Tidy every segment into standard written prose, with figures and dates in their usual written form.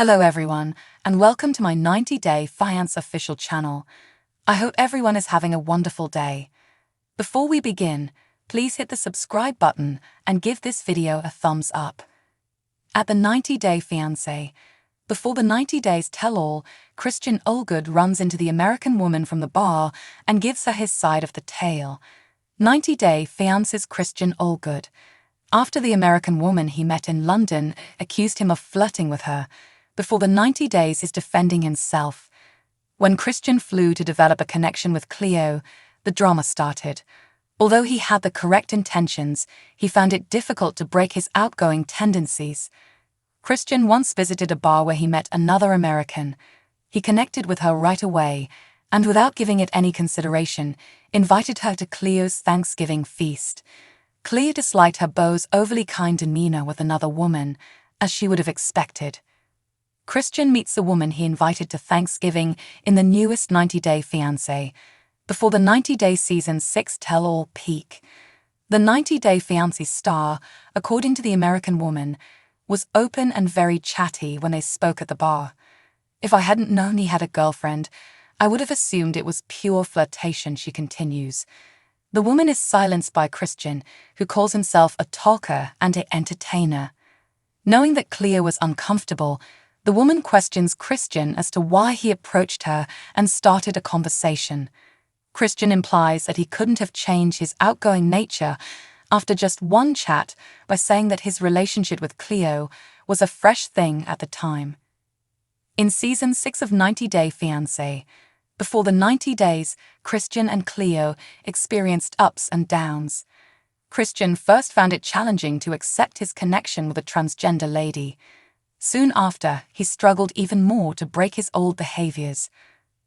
Hello everyone, and welcome to my 90-day Fiance official channel. I hope everyone is having a wonderful day. Before we begin, please hit the subscribe button and give this video a thumbs up. At the 90-day Fiance, before the 90 days tell-all, Christian Allgood runs into the American woman from the bar and gives her his side of the tale. 90-day Fiance's Christian Allgood. After the American woman he met in London accused him of flirting with her, before the 90 days is defending himself. When Christian flew to develop a connection with Cleo, the drama started. Although he had the correct intentions, he found it difficult to break his outgoing tendencies. Christian once visited a bar where he met another American. He connected with her right away, and without giving it any consideration, invited her to Cleo's Thanksgiving feast. Cleo disliked her beau's overly kind demeanor with another woman, as she would have expected. Christian meets the woman he invited to Thanksgiving in the newest 90-day Fiance, before the 90-day season 6 tell-all peak. The 90-day Fiance star, according to the American woman, was open and very chatty when they spoke at the bar. If I hadn't known he had a girlfriend, I would have assumed it was pure flirtation, she continues. The woman is silenced by Christian, who calls himself a talker and an entertainer. Knowing that Cleo was uncomfortable, the woman questions Christian as to why he approached her and started a conversation. Christian implies that he couldn't have changed his outgoing nature after just one chat by saying that his relationship with Cleo was a fresh thing at the time. In season 6 of 90-day Fiance, before the 90 days, Christian and Cleo experienced ups and downs. Christian first found it challenging to accept his connection with a transgender lady. Soon after, he struggled even more to break his old behaviors.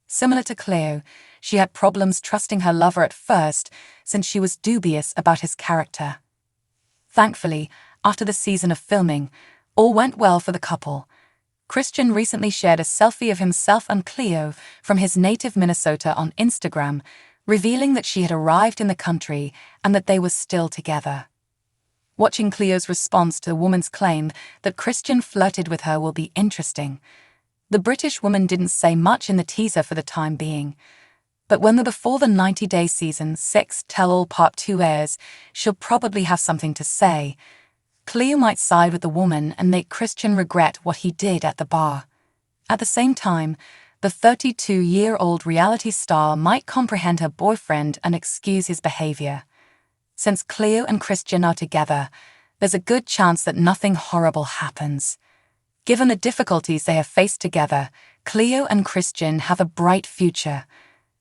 Similar to Cleo, she had problems trusting her lover at first, since she was dubious about his character. Thankfully, after the season of filming, all went well for the couple. Christian recently shared a selfie of himself and Cleo from his native Minnesota on Instagram, revealing that she had arrived in the country and that they were still together. Watching Cleo's response to the woman's claim that Christian flirted with her will be interesting. The British woman didn't say much in the teaser for the time being, but when the Before the 90-day season 6 tell-all part 2 airs, she'll probably have something to say. Cleo might side with the woman and make Christian regret what he did at the bar. At the same time, the 32-year-old reality star might comprehend her boyfriend and excuse his behavior. Since Cleo and Christian are together, there's a good chance that nothing horrible happens. Given the difficulties they have faced together, Cleo and Christian have a bright future.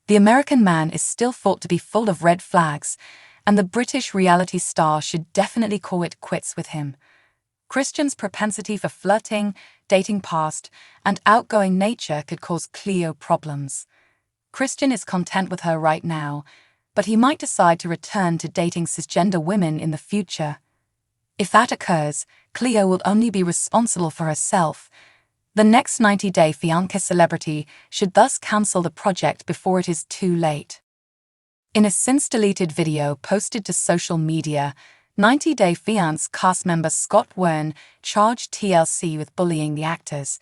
The American man is still thought to be full of red flags, and the British reality star should definitely call it quits with him. Christian's propensity for flirting, dating past, and outgoing nature could cause Cleo problems. Christian is content with her right now, but he might decide to return to dating cisgender women in the future. If that occurs, Cleo will only be responsible for herself. The next 90-day Fiance celebrity should thus cancel the project before it is too late. In a since-deleted video posted to social media, 90-day Fiance cast member Scott Wern charged TLC with bullying the actors.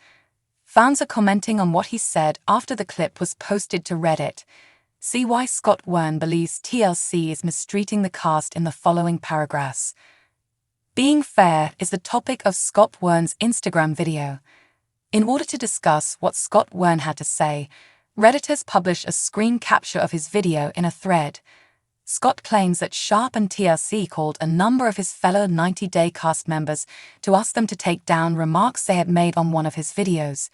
Fans are commenting on what he said after the clip was posted to Reddit. See why Scott Wern believes TLC is mistreating the cast in the following paragraphs. Being fair is the topic of Scott Wern's Instagram video. In order to discuss what Scott Wern had to say, Redditors published a screen capture of his video in a thread. Scott claims that Sharp and TLC called a number of his fellow 90-day cast members to ask them to take down remarks they had made on one of his videos.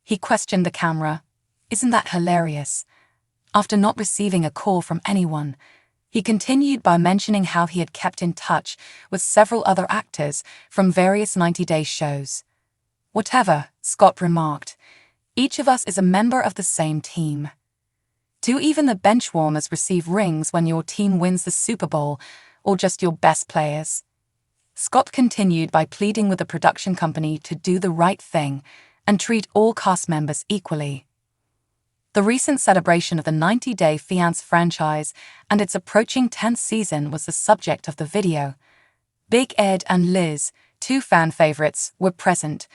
He questioned the camera. "Isn't that hilarious?" After not receiving a call from anyone, he continued by mentioning how he had kept in touch with several other actors from various 90-day shows. "Whatever," Scott remarked, "each of us is a member of the same team. Do even the benchwarmers receive rings when your team wins the Super Bowl, or just your best players?" Scott continued by pleading with the production company to do the right thing and treat all cast members equally. The recent celebration of the 90-day Fiance franchise and its approaching 10th season was the subject of the video. Big Ed and Liz, two fan favorites, were present.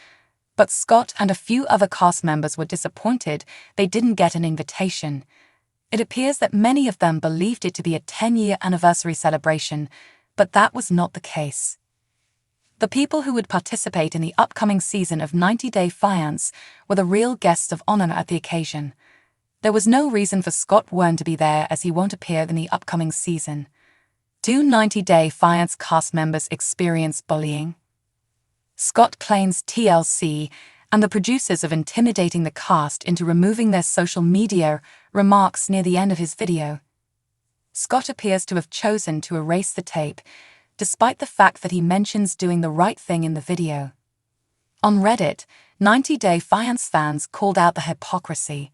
But Scott and a few other cast members were disappointed they didn't get an invitation. It appears that many of them believed it to be a 10-year anniversary celebration, but that was not the case. The people who would participate in the upcoming season of 90 Day Fiance were the real guests of honor at the occasion. There was no reason for Scott Wern to be there, as he won't appear in the upcoming season. Do 90 Day Fiance cast members experience bullying? Scott claims TLC and the producers of intimidating the cast into removing their social media remarks near the end of his video. Scott appears to have chosen to erase the tape, despite the fact that he mentions doing the right thing in the video. On Reddit, 90 Day Fiance fans called out the hypocrisy.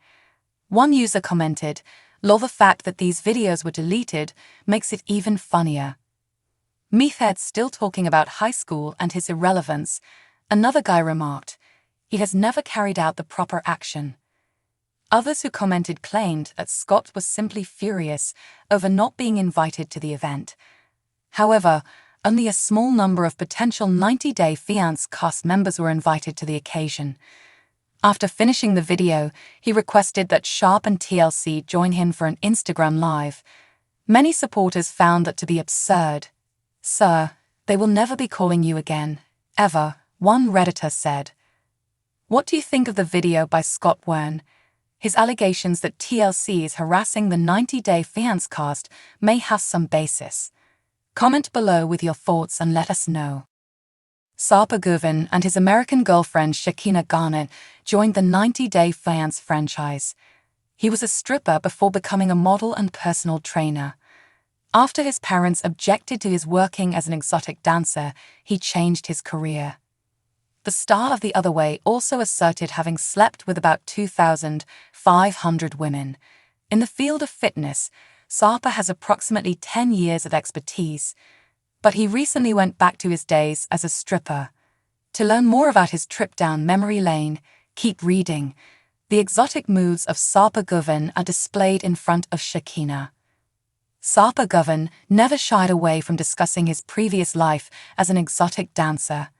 One user commented, "Lol, the fact that these videos were deleted makes it even funnier." Meathead's still talking about high school and his irrelevance. Another guy remarked, "He has never carried out the proper action." Others who commented claimed that Scott was simply furious over not being invited to the event. However, only a small number of potential 90 Day Fiance cast members were invited to the occasion. After finishing the video, he requested that Sharp and TLC join him for an Instagram Live. Many supporters found that to be absurd. "Sir, they will never be calling you again, ever," one Redditor said. What do you think of the video by Scott Wern? His allegations that TLC is harassing the 90 Day Fiance cast may have some basis. Comment below with your thoughts and let us know. Sarpa Guven and his American girlfriend Shekinah Garnett joined the 90 Day Fiance franchise. He was a stripper before becoming a model and personal trainer. After his parents objected to his working as an exotic dancer, he changed his career. The star of The Other Way also asserted having slept with about 2,500 women. In the field of fitness, Sarpa has approximately 10 years of expertise, but he recently went back to his days as a stripper. To learn more about his trip down memory lane, keep reading. The exotic moves of Sarpa Guven are displayed in front of Shekinah. Sarpa Guven never shied away from discussing his previous life as an exotic dancer.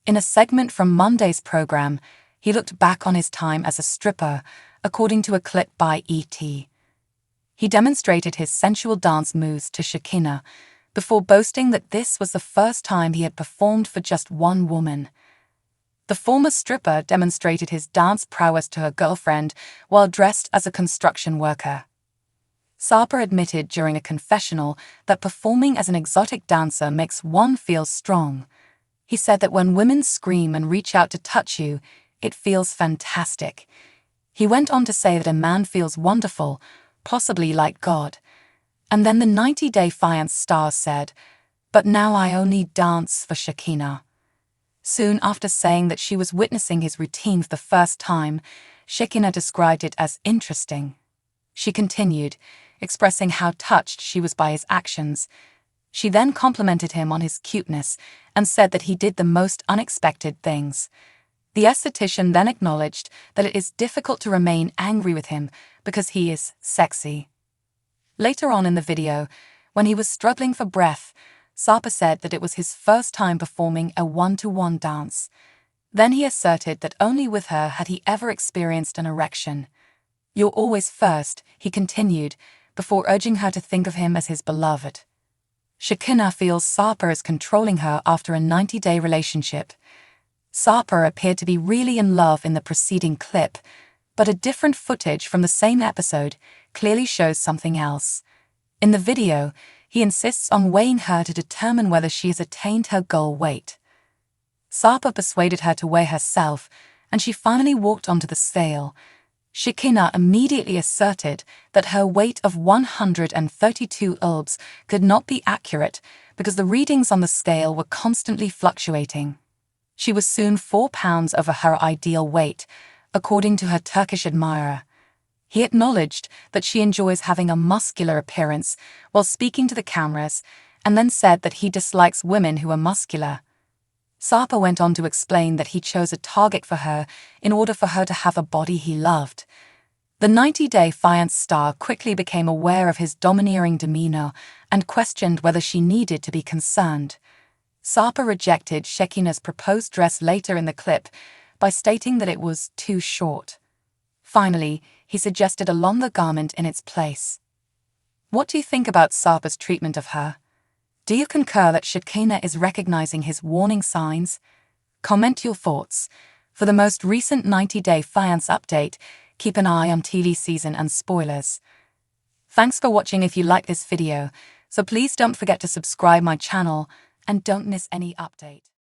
In a segment from Monday's program, he looked back on his time as a stripper, according to a clip by E.T. He demonstrated his sensual dance moves to Shekinah, before boasting that this was the first time he had performed for just one woman. The former stripper demonstrated his dance prowess to her girlfriend while dressed as a construction worker. Sarpa admitted during a confessional that performing as an exotic dancer makes one feel strong. He said that when women scream and reach out to touch you, it feels fantastic. He went on to say that a man feels wonderful, possibly like God. And then the 90 Day Fiance star said, "But now I only dance for Shekinah." Soon after saying that she was witnessing his routine for the first time, Shekinah described it as interesting. She continued, expressing how touched she was by his actions. She then complimented him on his cuteness and said that he did the most unexpected things. The esthetician then acknowledged that it is difficult to remain angry with him because he is sexy. Later on in the video, when he was struggling for breath, Sarpa said that it was his first time performing a one-to-one dance. Then he asserted that only with her had he ever experienced an erection. "You're always first," he continued, before urging her to think of him as his beloved. Shekinah feels Sarpa is controlling her after a 90-day relationship. Sarpa appeared to be really in love in the preceding clip, but a different footage from the same episode clearly shows something else. In the video, he insists on weighing her to determine whether she has attained her goal weight. Sarpa persuaded her to weigh herself, and she finally walked onto the scale. Shekinah immediately asserted that her weight of 132 lbs could not be accurate because the readings on the scale were constantly fluctuating. She was soon 4 pounds over her ideal weight, according to her Turkish admirer. He acknowledged that she enjoys having a muscular appearance while speaking to the cameras, and then said that he dislikes women who are muscular. Sarpa went on to explain that he chose a target for her in order for her to have a body he loved. The 90 Day Fiance star quickly became aware of his domineering demeanor and questioned whether she needed to be concerned. Sarpa rejected Shekinah's proposed dress later in the clip, by stating that it was too short. Finally, he suggested a longer garment in its place. What do you think about Sapa's treatment of her? Do you concur that Shekinah is recognizing his warning signs? Comment your thoughts. For the most recent 90-day Fiance update, keep an eye on TV season and spoilers. Thanks for watching. If you like this video, so please don't forget to subscribe my channel and don't miss any update.